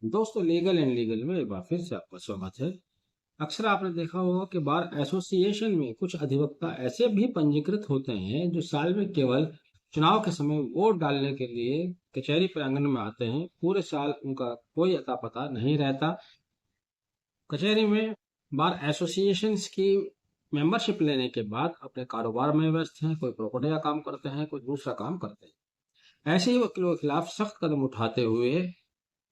दोस्तों, legal and legal में एक बार फिर से आपका स्वागत है। अक्सर आपने देखा होगा कि बार एसोसिएशन में कुछ अधिवक्ता ऐसे भी पंजीकृत होते हैं जो साल में केवल चुनाव के समय वोट डालने के लिए कचहरी प्रांगण में आते हैं। पूरे साल उनका कोई अता पता नहीं रहता। कचहरी में बार एसोसिएशन की मेंबरशिप लेने के बाद अपने कारोबार में व्यस्त हैं। कोई प्रॉपर्टी का काम करते हैं, कोई दूसरा काम करते हैं। ऐसे ही वकीलों के खिलाफ सख्त कदम उठाते हुए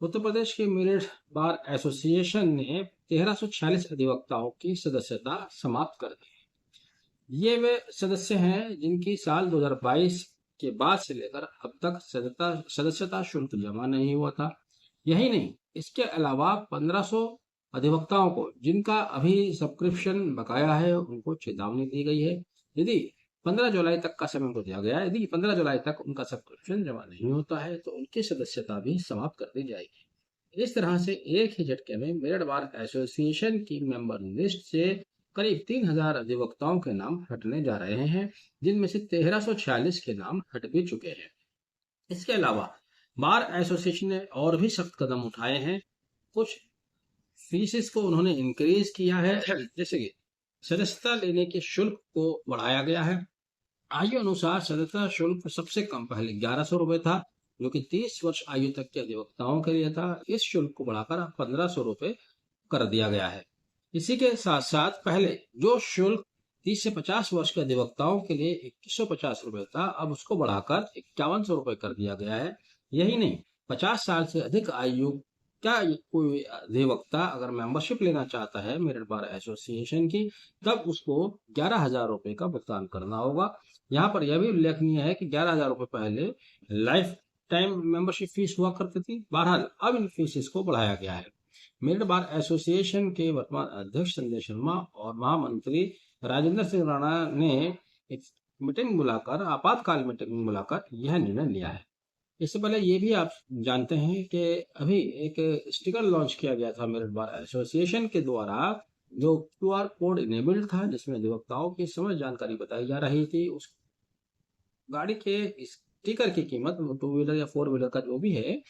उत्तर प्रदेश के मेरिट बार एसोसिएशन ने 1346 अधिवक्ताओं की सदस्यता समाप्त कर दी। ये वे सदस्य हैं जिनकी साल 2022 के बाद से लेकर अब तक सदस्यता शुल्क जमा नहीं हुआ था। यही नहीं, इसके अलावा 1500 अधिवक्ताओं को जिनका अभी सब्सक्रिप्शन बकाया है, उनको चेतावनी दी गई है। यदि 15 जुलाई तक का समय उनको दिया गया है, यदि 15 जुलाई तक उनका सब्सक्रिप्शन जमा नहीं होता है तो उनकी सदस्यता भी समाप्त कर दी जाएगी। इस तरह से एक ही झटके में मेरिट बार एसोसिएशन की मेंबर लिस्ट से करीब 3000 अधिवक्ताओं के नाम हटने जा रहे हैं, जिनमें से 1346 के नाम हट भी चुके हैं। इसके अलावा बार एसोसिएशन ने और भी सख्त कदम उठाए हैं। कुछ फीसेस को उन्होंने इंक्रीज किया है, जैसे कि सदस्यता लेने के शुल्क को बढ़ाया गया है। आयु अनुसार सदस्यता शुल्क सबसे कम पहले 1100 रुपए था, जो कि 30 वर्ष आयु तक के अधिवक्ताओं के लिए था। इस शुल्क को बढ़ाकर अब 1500 रुपए कर दिया गया है। इसी के साथ साथ पहले जो शुल्क 30 से 50 वर्ष के अधिवक्ताओं के लिए 2150 रुपए था, अब उसको बढ़ाकर 5100 रुपए कर दिया गया है। यही नहीं, 50 साल से अधिक आयु का कोई अधिवक्ता अगर मेंबरशिप लेना चाहता है मेरिट बार एसोसिएशन की, तब उसको 11,000 रुपए का भुगतान करना होगा। यहाँ पर यह भी उल्लेखनीय है कि 11,000 रुपए पहले लाइफ टाइम मेंबरशिप फीस हुआ करती थी। बहरहाल अब इन फीस को बढ़ाया गया है। मेरिट बार एसोसिएशन के वर्तमान अध्यक्ष संजय शर्मा और महामंत्री राजेंद्र सिंह राणा ने एक मीटिंग बुलाकर, आपातकाल मीटिंग बुलाकर यह निर्णय लिया है। इससे पहले ये भी आप जानते हैं कि अभी एक स्टिकर लॉन्च किया गया था मेरिट बार एसोसिएशन के द्वारा, जो क्यूआर कोड इनेबल्ड था, जिसमें अधिवक्ताओं की समस्त जानकारी बताई जा रही थी। उस गाड़ी के स्टिकर की कीमत, टू व्हीलर या फोर व्हीलर का जो भी है,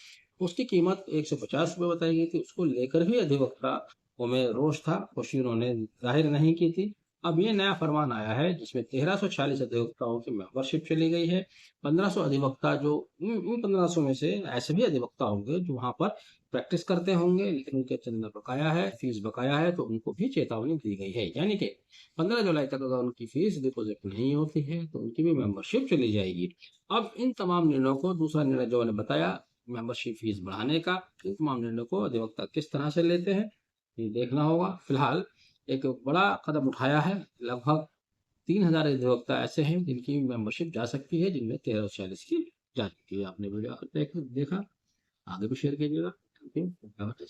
उसकी कीमत 150 रुपये बताई गई थी। उसको लेकर भी अधिवक्ताओं में रोष था, खुशी उन्होंने जाहिर नहीं की थी। अब ये नया फरमान आया है जिसमें 1346 अधिवक्ताओं की मेंबरशिप चली गई है। 1500 अधिवक्ता, जो उन 1500 में से ऐसे भी अधिवक्ता होंगे जो वहां पर प्रैक्टिस करते होंगे लेकिन उनके चंदा बकाया है, फीस बकाया है, तो उनको भी चेतावनी दी गई है। यानी कि 15 जुलाई तक अगर उनकी फीस डिपॉजिट नहीं होती है तो उनकी भी मेंबरशिप चली जाएगी। अब इन तमाम निर्णयों को, दूसरा निर्णय जो मैंने बताया मेंबरशिप फीस बढ़ाने का, इन तमाम निर्णयों को अधिवक्ता किस तरह से लेते हैं ये देखना होगा। फिलहाल एक बड़ा कदम उठाया है। लगभग 3000 अधिवक्ता ऐसे हैं जिनकी मेंबरशिप जा सकती है, जिनमें 1346 की जा चुकी है। आपने वीडियो देखा, आगे भी शेयर कीजिएगा। Thank you.